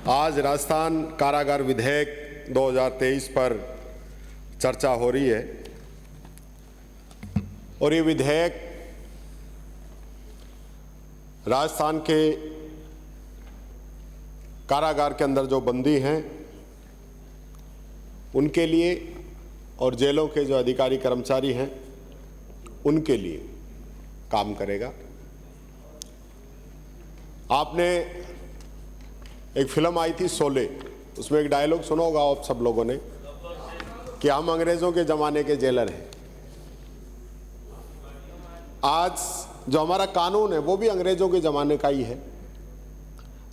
आज राजस्थान कारागार विधेयक 2023 पर चर्चा हो रही है और ये विधेयक राजस्थान के कारागार के अंदर जो बंदी हैं उनके लिए और जेलों के जो अधिकारी कर्मचारी हैं उनके लिए काम करेगा। आपने एक फिल्म आई थी शोले, उसमें एक डायलॉग सुना होगा आप सब लोगों ने कि हम अंग्रेजों के ज़माने के जेलर हैं। आज जो हमारा कानून है वो भी अंग्रेजों के ज़माने का ही है।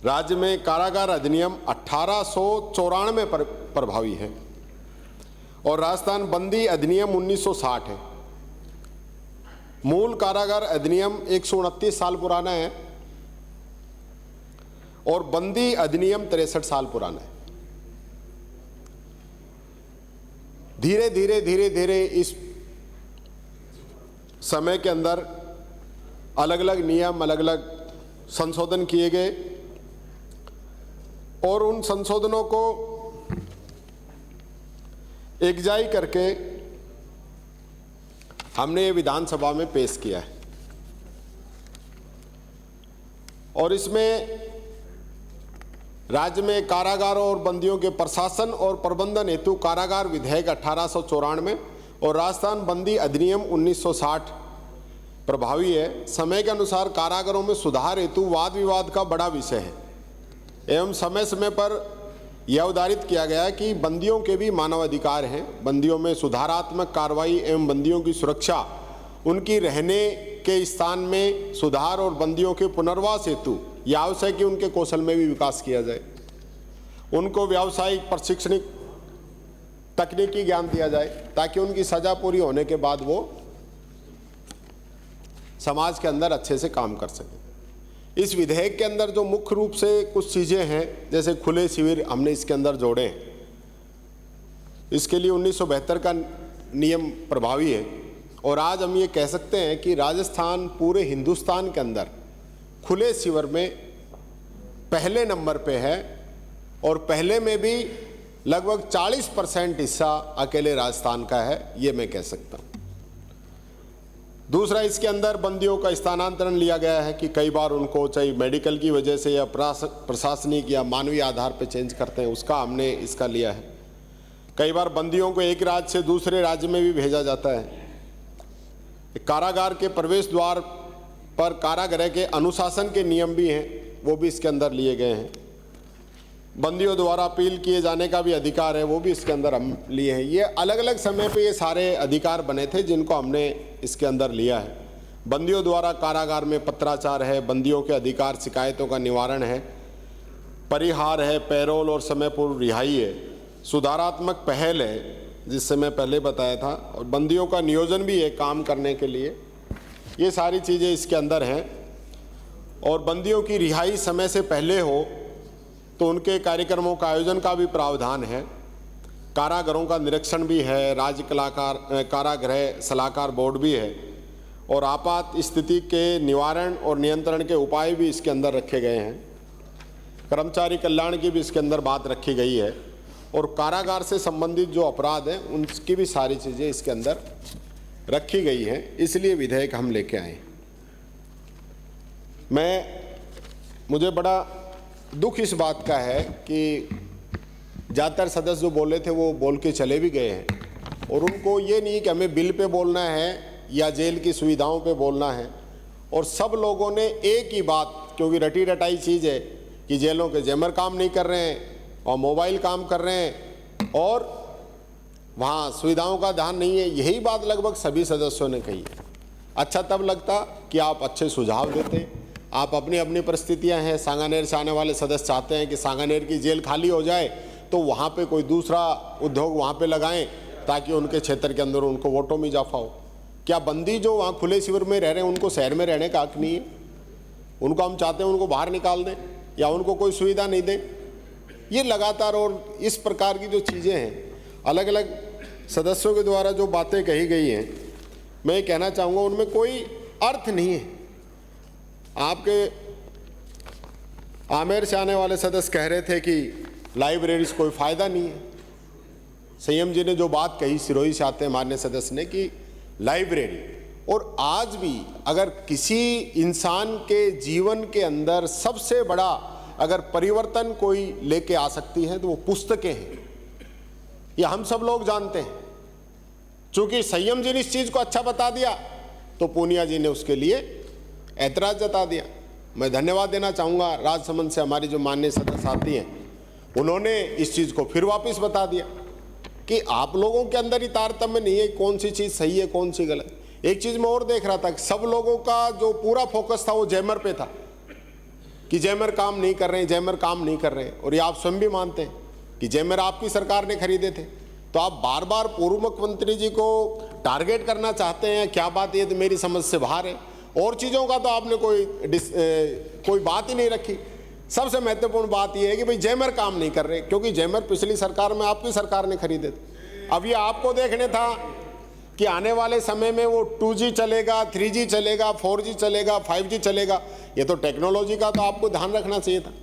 राज्य में कारागार अधिनियम 1894 पर प्रभावी है और राजस्थान बंदी अधिनियम 1960 है। मूल कारागार अधिनियम 129 साल पुराना है और बंदी अधिनियम 63 साल पुराना है। धीरे धीरे इस समय के अंदर अलग अलग नियम, अलग अलग संशोधन किए गए और उन संशोधनों को एकजाई करके हमने ये विधानसभा में पेश किया है और इसमें राज्य में कारागारों और बंदियों के प्रशासन और प्रबंधन हेतु कारागार विधेयक 1894 और राजस्थान बंदी अधिनियम 1960 प्रभावी है। समय के अनुसार कारागारों में सुधार हेतु वाद विवाद का बड़ा विषय है एवं समय समय पर यह अवधारित किया गया कि बंदियों के भी मानव अधिकार हैं। बंदियों में सुधारात्मक कार्रवाई एवं बंदियों की सुरक्षा, उनकी रहने के स्थान में सुधार और बंदियों के पुनर्वास हेतु यह आवश्यक कि उनके कौशल में भी विकास किया जाए, उनको व्यावसायिक प्रशिक्षण तकनीकी ज्ञान दिया जाए ताकि उनकी सजा पूरी होने के बाद वो समाज के अंदर अच्छे से काम कर सकें। इस विधेयक के अंदर जो मुख्य रूप से कुछ चीज़ें हैं, जैसे खुले शिविर हमने इसके अंदर जोड़े हैं। इसके लिए 1972 का नियम प्रभावी है और आज हम ये कह सकते हैं कि राजस्थान पूरे हिंदुस्तान के अंदर खुले शिविर में पहले नंबर पे है और पहले में भी लगभग 40% हिस्सा अकेले राजस्थान का है, ये मैं कह सकता हूँ। दूसरा, इसके अंदर बंदियों का स्थानांतरण लिया गया है कि कई बार उनको चाहे मेडिकल की वजह से या प्रशासनिक या मानवीय आधार पर चेंज करते हैं, उसका हमने इसका लिया है। कई बार बंदियों को एक राज्य से दूसरे राज्य में भी भेजा जाता है। कारागार के प्रवेश द्वार पर कारागृह के अनुशासन के नियम भी हैं, वो भी इसके अंदर लिए गए हैं। बंदियों द्वारा अपील किए जाने का भी अधिकार है, वो भी इसके अंदर हम लिए हैं। ये अलग अलग समय पे ये सारे अधिकार बने थे जिनको हमने इसके अंदर लिया है। बंदियों द्वारा कारागार में पत्राचार है, बंदियों के अधिकार शिकायतों का निवारण है, परिहार है, पैरोल और समय पूर्व रिहाई है, सुधारात्मक पहल है जिससे मैं पहले बताया था, और बंदियों का नियोजन भी है काम करने के लिए। ये सारी चीज़ें इसके अंदर हैं। और बंदियों की रिहाई समय से पहले हो तो उनके कार्यक्रमों का आयोजन का भी प्रावधान है। कारागारों का निरीक्षण भी है, राज्य कारागृह सलाहकार बोर्ड भी है और आपात स्थिति के निवारण और नियंत्रण के उपाय भी इसके अंदर रखे गए हैं। कर्मचारी कल्याण की भी इसके अंदर बात रखी गई है और कारागार से संबंधित जो अपराध हैं उनकी भी सारी चीज़ें इसके अंदर रखी गई हैं। इसलिए विधेयक हम लेके आए। मुझे बड़ा दुख इस बात का है कि ज़्यादातर सदस्य जो बोले थे वो बोल के चले भी गए हैं और उनको ये नहीं कि हमें बिल पे बोलना है या जेल की सुविधाओं पे बोलना है। और सब लोगों ने एक ही बात, क्योंकि रटी रटाई चीज़ है कि जेलों के जैमर काम नहीं कर रहे हैं और मोबाइल काम कर रहे हैं और वहाँ सुविधाओं का ध्यान नहीं है, यही बात लगभग सभी सदस्यों ने कही है। अच्छा तब लगता कि आप अच्छे सुझाव देते। आप अपनी अपनी परिस्थितियां हैं। सांगानेर से आने वाले सदस्य चाहते हैं कि सांगानेर की जेल खाली हो जाए तो वहाँ पे कोई दूसरा उद्योग वहाँ पे लगाएं ताकि उनके क्षेत्र के अंदर उनको वोटों में इजाफा हो। क्या बंदी जो वहाँ खुले शिविर में रह रहे हैं उनको शहर में रहने का हक नहीं है? उनको हम चाहते हैं उनको बाहर निकाल दें या उनको कोई सुविधा नहीं दें? ये लगातार और इस प्रकार की जो चीज़ें हैं, अलग अलग सदस्यों के द्वारा जो बातें कही गई हैं, मैं ये कहना चाहूँगा उनमें कोई अर्थ नहीं है। आपके आमेर से आने वाले सदस्य कह रहे थे कि लाइब्रेरी से कोई फ़ायदा नहीं है। संयम जी ने जो बात कही, सिरोही से आते हैं माननीय सदस्य ने, कि लाइब्रेरी, और आज भी अगर किसी इंसान के जीवन के अंदर सबसे बड़ा अगर परिवर्तन कोई लेके आ सकती है तो वो पुस्तकें हैं, ये हम सब लोग जानते हैं। चूंकि संयम जी ने इस चीज़ को अच्छा बता दिया तो पूनिया जी ने उसके लिए ऐतराज जता दिया। मैं धन्यवाद देना चाहूँगा राजसमंद से हमारी जो माननीय सदस्य आती हैं, उन्होंने इस चीज़ को फिर वापस बता दिया कि आप लोगों के अंदर ही तारतम्य नहीं है कौन सी चीज़ सही है कौन सी गलत। एक चीज़ मैं और देख रहा था कि सब लोगों का जो पूरा फोकस था वो जैमर पे था कि जैमर काम नहीं कर रहे हैं, जैमर काम नहीं कर रहे हैं। और ये आप स्वयं भी मानते हैं कि जैमर आपकी सरकार ने खरीदे थे, तो आप बार बार पूर्व मुख्यमंत्री जी को टारगेट करना चाहते हैं। क्या बात, ये तो मेरी समझ से बाहर है। और चीज़ों का तो आपने कोई बात ही नहीं रखी। सबसे महत्वपूर्ण बात यह है कि भाई जैमर काम नहीं कर रहे, क्योंकि जैमर पिछली सरकार में आपकी सरकार ने खरीदे थे। अब ये आपको देखने था कि आने वाले समय में वो 2G चलेगा, 3G चलेगा, 4G चलेगा, 5G चलेगा। ये तो टेक्नोलॉजी का तो आपको ध्यान रखना चाहिए था।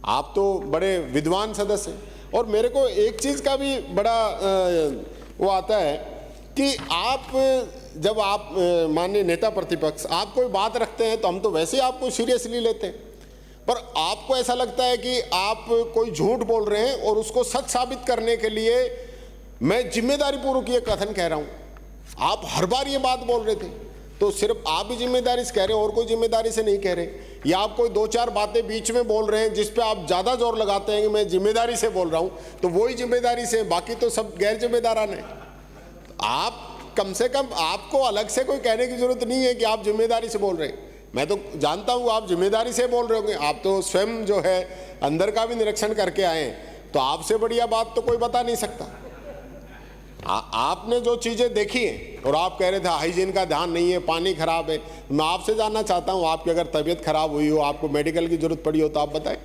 आप तो बड़े विद्वान सदस्य हैं। और मेरे को एक चीज़ का भी बड़ा वो आता है कि आप जब आप माननीय नेता प्रतिपक्ष आप कोई बात रखते हैं तो हम तो वैसे ही आपको सीरियसली लेते हैं, पर आपको ऐसा लगता है कि आप कोई झूठ बोल रहे हैं और उसको सच साबित करने के लिए मैं जिम्मेदारी पूर्वक ये कथन कह रहा हूँ। आप हर बार ये बात बोल रहे थे, तो सिर्फ आप ही जिम्मेदारी से कह रहे हैं और कोई जिम्मेदारी से नहीं कह रहे, या आप कोई 2-4 बातें बीच में बोल रहे हैं जिस पे आप ज़्यादा जोर लगाते हैं कि मैं जिम्मेदारी से बोल रहा हूँ, तो वही जिम्मेदारी से, बाकी तो सब गैर जिम्मेदारान है। आप कम से कम आपको अलग से कोई कहने की जरूरत नहीं है कि आप जिम्मेदारी से बोल रहे हैं। मैं तो जानता हूँ आप जिम्मेदारी से बोल रहे होंगे, आप तो स्वयं जो है अंदर का भी निरीक्षण करके आए हैं, तो आपसे बढ़िया बात तो कोई बता नहीं सकता। आपने जो चीज़ें देखी हैं और आप कह रहे थे हाइजीन का ध्यान नहीं है, पानी खराब है, मैं आपसे जानना चाहता हूँ, आपकी अगर तबीयत खराब हुई हो, आपको मेडिकल की जरूरत पड़ी हो तो आप बताएं।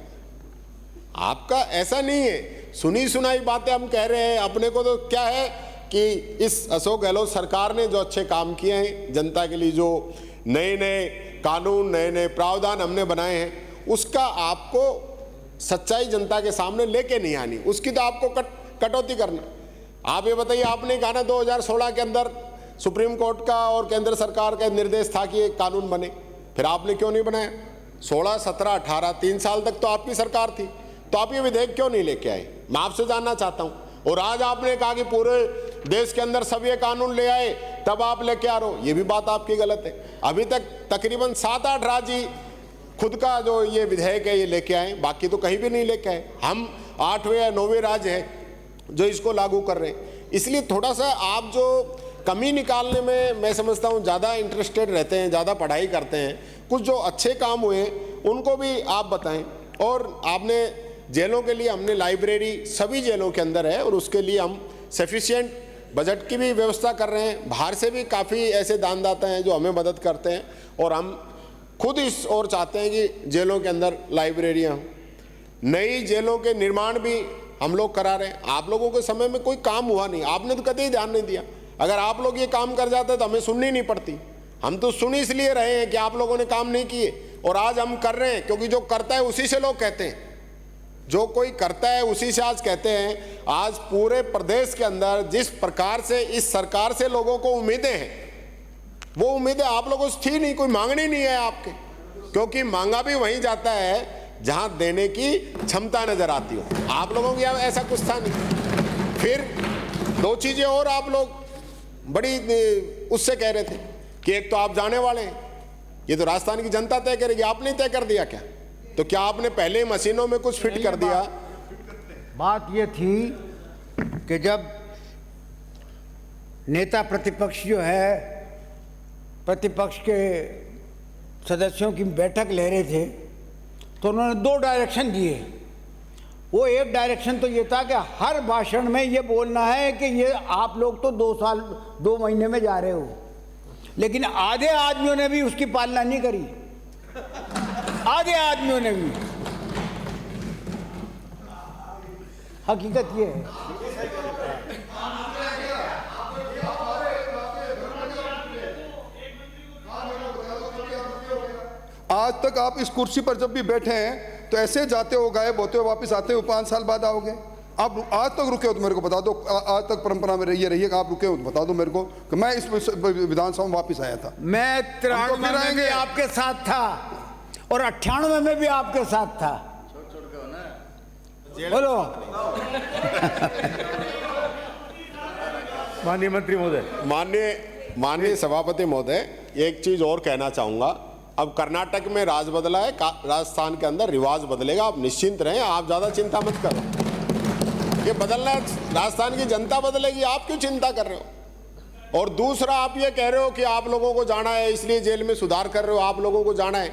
आपका ऐसा नहीं है, सुनी सुनाई बातें हम कह रहे हैं। अपने को तो क्या है कि इस अशोक गहलोत सरकार ने जो अच्छे काम किए हैं, जनता के लिए जो नए नए कानून, नए नए प्रावधान हमने बनाए हैं, उसका आपको सच्चाई जनता के सामने लेके नहीं आनी, उसकी तो आपको कटौती करना। आप ये बताइए, आपने कहा ना 2016 के अंदर सुप्रीम कोर्ट का और केंद्र सरकार का निर्देश था कि एक कानून बने, फिर आपने क्यों नहीं बनाया? 16, 17, 18 3 साल तक तो आपकी सरकार थी, तो आप ये विधेयक क्यों नहीं लेके आए? मैं आपसे जानना चाहता हूँ। और आज आपने कहा कि पूरे देश के अंदर सब ये कानून ले आए तब आप लेके आ रहे हो, ये भी बात आपकी गलत है। अभी तक तकरीबन 7-8 राज्य खुद का जो ये विधेयक है ये लेके आए, बाकी तो कहीं भी नहीं लेके आए। हम 8वें या 9वें राज्य हैं जो इसको लागू कर रहे हैं। इसलिए थोड़ा सा आप जो कमी निकालने में मैं समझता हूँ ज़्यादा इंटरेस्टेड रहते हैं, ज़्यादा पढ़ाई करते हैं। कुछ जो अच्छे काम हुए उनको भी आप बताएं। और आपने जेलों के लिए, हमने लाइब्रेरी सभी जेलों के अंदर है और उसके लिए हम सफिशिएंट बजट की भी व्यवस्था कर रहे हैं। बाहर से भी काफ़ी ऐसे दानदाता हैं जो हमें मदद करते हैं और हम खुद इस ओर चाहते हैं कि जेलों के अंदर लाइब्रेरियाँ हों। नई जेलों के निर्माण भी हम लोग करा रहे हैं। आप लोगों के समय में कोई काम हुआ नहीं, आपने तो कभी ध्यान नहीं दिया। अगर आप लोग ये काम कर जाते तो हमें सुननी नहीं पड़ती। हम तो सुन इसलिए रहे हैं कि आप लोगों ने काम नहीं किए, और आज हम कर रहे हैं क्योंकि जो करता है उसी से लोग कहते हैं। जो कोई करता है उसी से आज कहते हैं। आज पूरे प्रदेश के अंदर जिस प्रकार से इस सरकार से लोगों को उम्मीदें हैं, वो उम्मीदें आप लोगों से थी नहीं, कोई मांगनी नहीं है आपके, क्योंकि मांगा भी वहीं जाता है जहां देने की क्षमता नजर आती हो। आप लोगों की ऐसा कुछ था नहीं। फिर 2 चीजें और आप लोग बड़ी उससे कह रहे थे कि एक तो आप जाने वाले हैं, ये तो राजस्थान की जनता तय करेगी, आपने तय कर दिया क्या? तो क्या आपने पहले मशीनों में कुछ फिट कर दिया? बात ये थी कि जब नेता प्रतिपक्ष जो है, प्रतिपक्ष के सदस्यों की बैठक ले रहे थे, तो उन्होंने 2 डायरेक्शन दिए। वो एक डायरेक्शन तो ये था कि हर भाषण में ये बोलना है कि ये आप लोग तो 2 महीने में जा रहे हो, लेकिन आधे आदमियों ने भी उसकी पालना नहीं करी। आधे आदमियों ने भी। हकीकत ये है। आज तक आप इस कुर्सी पर जब भी बैठे हैं तो ऐसे जाते हो गायब होते हो, वापस आते हो 5 साल बाद आओगे। आप आज तक रुके हो तो मेरे को बता दो, आज तक परंपरा में रही है कि आप रुके हो तो बता दो मेरे को कि मैं इस विधानसभा में वापस आया था। मैं 93 में भी आपके साथ था और 98 में भी आपके साथ था। बोलो। माननीय मंत्री महोदय। माननीय सभापति महोदय, एक चीज और कहना चाहूंगा। अब कर्नाटक में राज बदला है, राजस्थान के अंदर रिवाज बदलेगा। आप निश्चिंत रहें, आप ज्यादा चिंता मत करो। ये बदलना है, राजस्थान की जनता बदलेगी, आप क्यों चिंता कर रहे हो? और दूसरा, आप ये कह रहे हो कि आप लोगों को जाना है इसलिए जेल में सुधार कर रहे हो, आप लोगों को जाना है,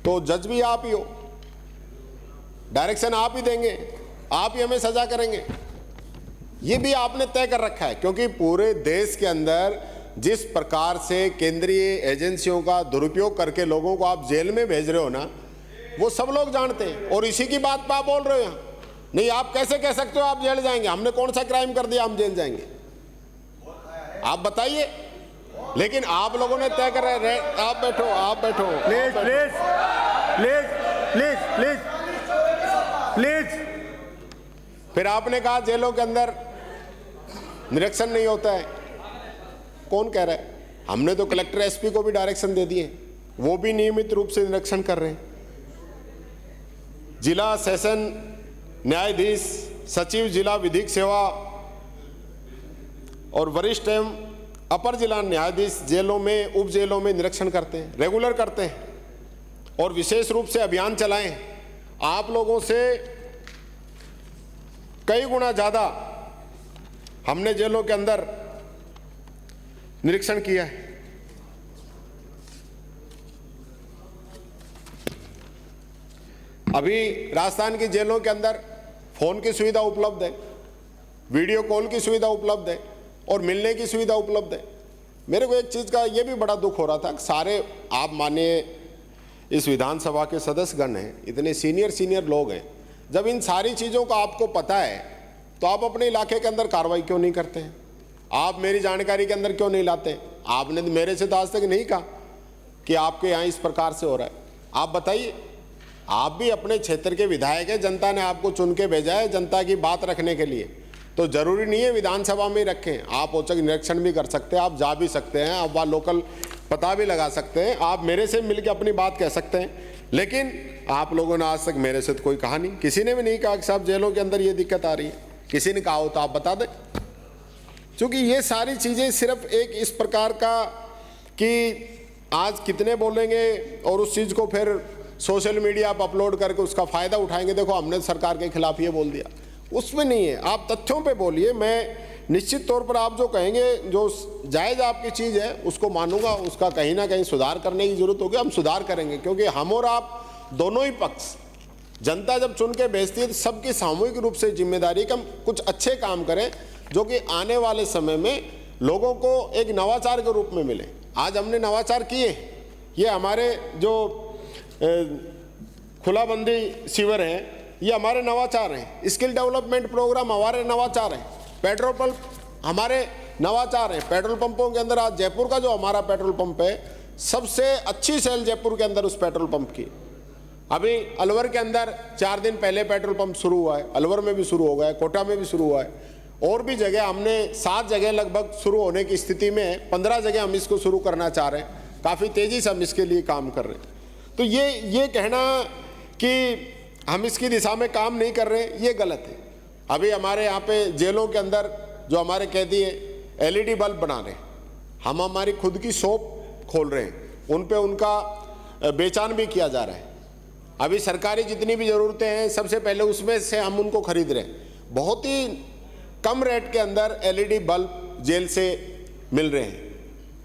तो जज भी आप ही हो, डायरेक्शन आप ही देंगे, आप ही हमें सजा करेंगे। ये भी आपने तय कर रखा है, क्योंकि पूरे देश के अंदर जिस प्रकार से केंद्रीय एजेंसियों का दुरुपयोग करके लोगों को आप जेल में भेज रहे हो ना, वो सब लोग जानते हैं। और इसी की बात पर आप बोल रहे हो यहाँ। नहीं, आप कैसे कह सकते हो आप जेल जाएंगे? हमने कौन सा क्राइम कर दिया हम जेल जाएंगे? आप बताइए। लेकिन आप लोगों ने तय कर रहे। आप बैठो, आप बैठो। Please please please please please please. फिर आपने कहा जेलों के अंदर निरीक्षण नहीं होता है। कौन कह रहा है? हमने तो कलेक्टर एसपी को भी डायरेक्शन दे दिए, वो भी नियमित रूप से निरीक्षण कर रहे हैं। जिला सेशन न्यायाधीश, सचिव जिला विधिक सेवा और वरिष्ठ एवं अपर जिला न्यायाधीश जेलों में, उप जेलों में निरीक्षण करते हैं, रेगुलर करते हैं। और विशेष रूप से अभियान चलाएं। आप लोगों से कई गुना ज़्यादा हमने जेलों के अंदर निरीक्षण किया है। अभी राजस्थान की जेलों के अंदर फोन की सुविधा उपलब्ध है, वीडियो कॉल की सुविधा उपलब्ध है और मिलने की सुविधा उपलब्ध है। मेरे को एक चीज़ का ये भी बड़ा दुख हो रहा था, सारे आप मानिए इस विधानसभा के सदस्यगण हैं, इतने सीनियर लोग हैं, जब इन सारी चीज़ों का आपको पता है तो आप अपने इलाके के अंदर कार्रवाई क्यों नहीं करते हैं? आप मेरी जानकारी के अंदर क्यों नहीं लाते? आपने मेरे से तो आज तक नहीं कहा कि आपके यहाँ इस प्रकार से हो रहा है। आप बताइए। आप भी अपने क्षेत्र के विधायक हैं, जनता ने आपको चुन के भेजा है जनता की बात रखने के लिए, तो जरूरी नहीं है विधानसभा में ही रखें। आप औचक निरीक्षण भी कर सकते हैं, आप जा भी सकते हैं, आप वहाँ लोकल पता भी लगा सकते हैं, आप मेरे से मिलकर अपनी बात कह सकते हैं। लेकिन आप लोगों ने आज तक मेरे से तो कोई कहा नहीं, किसी ने भी नहीं कहा कि साहब जेलों के अंदर ये दिक्कत आ रही है। किसी ने कहा हो तो आप बता दें। क्योंकि ये सारी चीज़ें सिर्फ एक इस प्रकार का कि आज कितने बोलेंगे और उस चीज़ को फिर सोशल मीडिया पर अपलोड करके उसका फ़ायदा उठाएंगे। देखो हमने सरकार के खिलाफ ये बोल दिया, उसमें नहीं है। आप तथ्यों पे बोलिए, मैं निश्चित तौर पर आप जो कहेंगे, जो जायज़ आपकी चीज़ है उसको मानूंगा, उसका कहीं ना कहीं सुधार करने की ज़रूरत होगी, हम सुधार करेंगे। क्योंकि हम और आप दोनों ही पक्ष, जनता जब चुन के भेजती है तो सबकी सामूहिक रूप से जिम्मेदारी कि हम कुछ अच्छे काम करें जो कि आने वाले समय में लोगों को एक नवाचार के रूप में मिले। आज हमने नवाचार किए, ये हमारे जो खुलाबंदी शिविर हैं, ये हमारे नवाचार हैं। स्किल डेवलपमेंट प्रोग्राम हमारे नवाचार हैं। पेट्रोल पंप हमारे नवाचार हैं। पेट्रोल पंपों के अंदर आज जयपुर का जो हमारा पेट्रोल पंप है, सबसे अच्छी सेल जयपुर के अंदर उस पेट्रोल पंप की। अभी अलवर के अंदर 4 दिन पहले पेट्रोल पंप शुरू हुआ है, अलवर में भी शुरू हो गया है, कोटा में भी शुरू हुआ है, और भी जगह हमने 7 जगह लगभग शुरू होने की स्थिति में, 15 जगह हम इसको शुरू करना चाह रहे हैं। काफ़ी तेज़ी से हम इसके लिए काम कर रहे हैं। तो ये कहना कि हम इसकी दिशा में काम नहीं कर रहे, ये गलत है। अभी हमारे यहाँ पे जेलों के अंदर जो हमारे कैदी हैं LED बल्ब बना रहे हैं, हम हमारी खुद की शॉप खोल रहे हैं, उन पे उनका बेचान भी किया जा रहा है। अभी सरकारी जितनी भी ज़रूरतें हैं सबसे पहले उसमें से हम उनको खरीद रहे हैं। बहुत ही कम रेट के अंदर LED बल्ब जेल से मिल रहे हैं।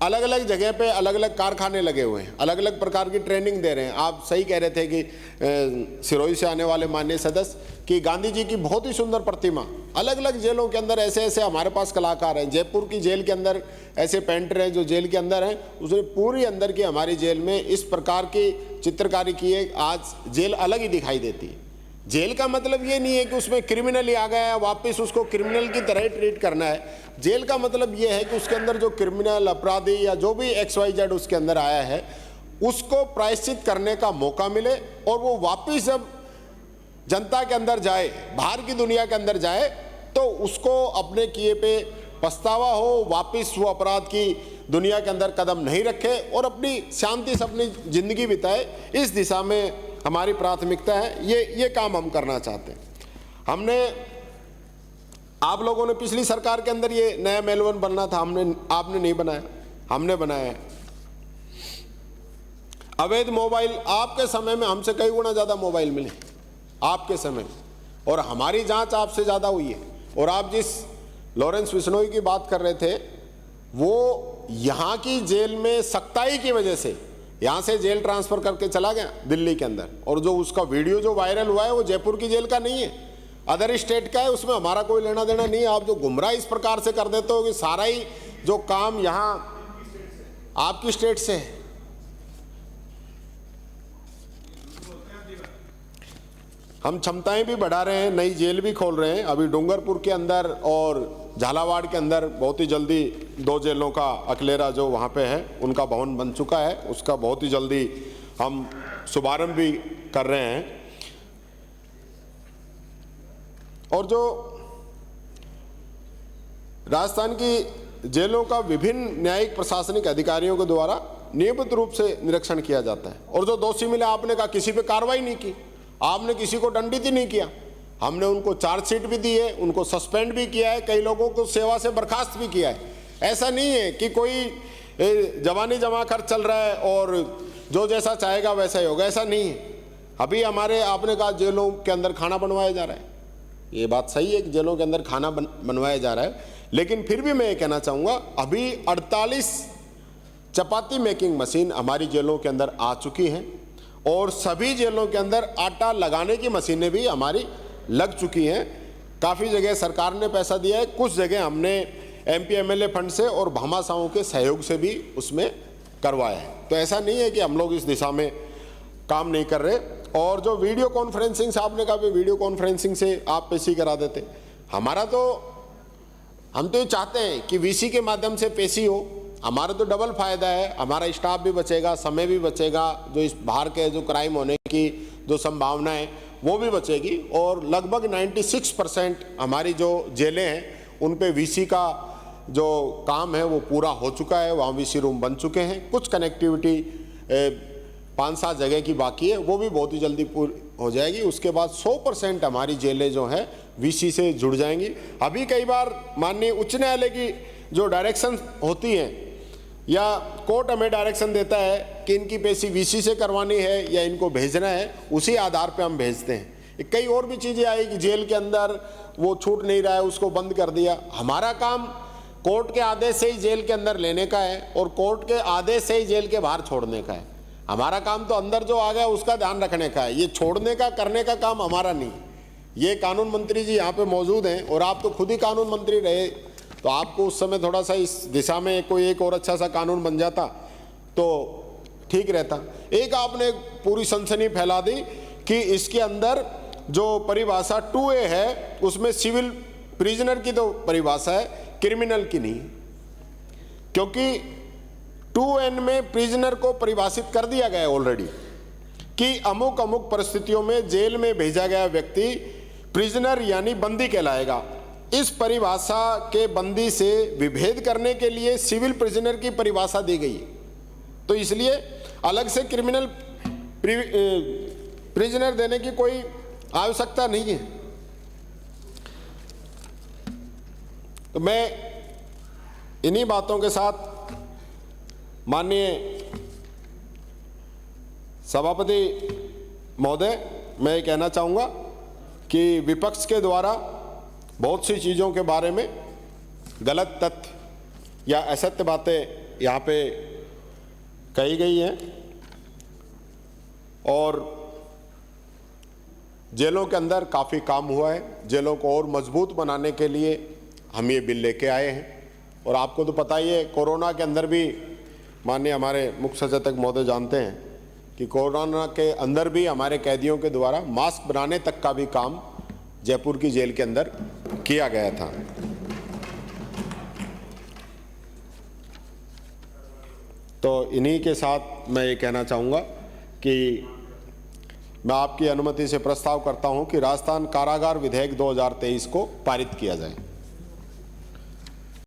अलग अलग जगह पे अलग अलग कारखाने लगे हुए हैं, अलग अलग प्रकार की ट्रेनिंग दे रहे हैं। आप सही कह रहे थे कि सिरोही से आने वाले माननीय सदस्य कि गांधी जी की बहुत ही सुंदर प्रतिमा, अलग अलग जेलों के अंदर ऐसे ऐसे हमारे पास कलाकार हैं। जयपुर की जेल के अंदर ऐसे पेंटर हैं जो जेल के अंदर हैं, उसने पूरी अंदर की हमारी जेल में इस प्रकार की चित्रकारी की है, आज जेल अलग ही दिखाई देती है। जेल का मतलब ये नहीं है कि उसमें क्रिमिनल ही आ गया है, वापस उसको क्रिमिनल की तरह ही ट्रीट करना है। जेल का मतलब ये है कि उसके अंदर जो क्रिमिनल, अपराधी या जो भी XYZ उसके अंदर आया है, उसको प्रायश्चित करने का मौका मिले और वो वापस जब जनता के अंदर जाए, बाहर की दुनिया के अंदर जाए, तो उसको अपने किए पे पछतावा हो, वापस वो अपराध की दुनिया के अंदर कदम नहीं रखे और अपनी शांति से अपनी जिंदगी बिताए। इस दिशा में हमारी प्राथमिकता है। ये काम हम करना चाहते हैं। हमने, आप लोगों ने पिछली सरकार के अंदर ये नया मेलबर्न बनना था, आपने नहीं बनाया, हमने बनाया है। अवैध मोबाइल, आपके समय में हमसे कई गुना ज्यादा मोबाइल मिले आपके समय में, और हमारी जांच आपसे ज्यादा हुई है। और आप जिस लॉरेंस बिश्नोई की बात कर रहे थे, वो यहाँ की जेल में सख्ताई की वजह से यहाँ से जेल ट्रांसफर करके चला गया दिल्ली के अंदर, और जो उसका वीडियो जो वायरल हुआ है वो जयपुर की जेल का नहीं है, अदर स्टेट का है, उसमें हमारा कोई लेना देना नहीं है। आप जो गुमराह इस प्रकार से कर देते हो कि सारा ही जो काम यहाँ आपकी स्टेट से है। हम क्षमताएं भी बढ़ा रहे हैं, नई जेल भी खोल रहे हैं। अभी डूंगरपुर के अंदर और झालावाड़ के अंदर बहुत ही जल्दी 2 जेलों का, अकलेरा जो वहाँ पे है उनका भवन बन चुका है, उसका बहुत ही जल्दी हम शुभारंभ भी कर रहे हैं। और जो राजस्थान की जेलों का विभिन्न न्यायिक प्रशासनिक अधिकारियों के द्वारा नियमित रूप से निरीक्षण किया जाता है, और जो दोषी मिले, आपने कहा किसी पे कार्रवाई नहीं की, आपने किसी को दंडित ही नहीं किया। हमने उनको चार्जशीट भी दी है, उनको सस्पेंड भी किया है, कई लोगों को सेवा से बर्खास्त भी किया है। ऐसा नहीं है कि कोई जवानी जमा कर चल रहा है और जो जैसा चाहेगा वैसा ही होगा, ऐसा नहीं है। अभी हमारे, आपने कहा जेलों के अंदर खाना बनवाया जा रहा है, ये बात सही है कि जेलों के अंदर खाना बनवाया जा रहा है, लेकिन फिर भी मैं ये कहना चाहूँगा, अभी 48 चपाती मेकिंग मशीन हमारी जेलों के अंदर आ चुकी हैं, और सभी जेलों के अंदर आटा लगाने की मशीनें भी हमारी लग चुकी हैं। काफ़ी जगह सरकार ने पैसा दिया है, कुछ जगह हमने MP MLA फंड से और भामाशाहों के सहयोग से भी उसमें करवाया है। तो ऐसा नहीं है कि हम लोग इस दिशा में काम नहीं कर रहे। और जो वीडियो कॉन्फ्रेंसिंग से आपने कहा, वीडियो कॉन्फ्रेंसिंग से आप पेशी करा देते, हमारा तो, हम तो ये चाहते हैं कि VC के माध्यम से पेशी हो, हमारा तो डबल फायदा है, हमारा स्टाफ भी बचेगा, समय भी बचेगा, जो इस बाहर के जो क्राइम होने की जो संभावना है वो भी बचेगी, और लगभग 96% हमारी जो जेलें हैं उन पे VC का जो काम है वो पूरा हो चुका है, वहाँ VC रूम बन चुके हैं। कुछ कनेक्टिविटी 5-7 जगह की बाकी है, वो भी बहुत ही जल्दी पूरी हो जाएगी। उसके बाद 100% हमारी जेलें जो हैं VC से जुड़ जाएंगी। अभी कई बार माननीय उच्च न्यायालय की जो डायरेक्शन होती हैं, या कोर्ट हमें डायरेक्शन देता है कि इनकी पेशी VC से करवानी है या इनको भेजना है, उसी आधार पे हम भेजते हैं। कई और भी चीज़ें आई कि जेल के अंदर वो छूट नहीं रहा है, उसको बंद कर दिया। हमारा काम कोर्ट के आदेश से ही जेल के अंदर लेने का है और कोर्ट के आदेश से ही जेल के बाहर छोड़ने का है। हमारा काम तो अंदर जो आ गया उसका ध्यान रखने का है, ये छोड़ने का, करने का काम हमारा नहीं। ये कानून मंत्री जी यहाँ पे मौजूद हैं, और आप तो खुद ही कानून मंत्री रहे, तो आपको उस समय थोड़ा सा इस दिशा में कोई एक और अच्छा सा कानून बन जाता तो ठीक रहता। एक आपने पूरी सनसनी फैला दी कि इसके अंदर जो परिभाषा 2A है उसमें सिविल प्रिजनर की तो परिभाषा है, क्रिमिनल की नहीं, क्योंकि 2N में प्रिजनर को परिभाषित कर दिया गया है ऑलरेडी कि अमुक अमुक परिस्थितियों में जेल में भेजा गया व्यक्ति प्रिजनर यानी बंदी कहलाएगा। इस परिभाषा के बंदी से विभेद करने के लिए सिविल प्रिजनर की परिभाषा दी गई है, तो इसलिए अलग से क्रिमिनल प्रिजनर देने की कोई आवश्यकता नहीं है। तो मैं इन्हीं बातों के साथ माननीय सभापति महोदय, मैं ये कहना चाहूँगा कि विपक्ष के द्वारा बहुत सी चीज़ों के बारे में गलत तथ्य या असत्य बातें यहाँ पे कही गई हैं, और जेलों के अंदर काफ़ी काम हुआ है। जेलों को और मजबूत बनाने के लिए हम ये बिल लेके आए हैं। और आपको तो पता ही है, कोरोना के अंदर भी माननीय हमारे मुख्य सचेतक महोदय जानते हैं कि कोरोना के अंदर भी हमारे कैदियों के द्वारा मास्क बनाने तक का भी काम जयपुर की जेल के अंदर किया गया था। तो इन्हीं के साथ मैं ये कहना चाहूँगा कि मैं आपकी अनुमति से प्रस्ताव करता हूं कि राजस्थान कारागार विधेयक 2023 को पारित किया जाए।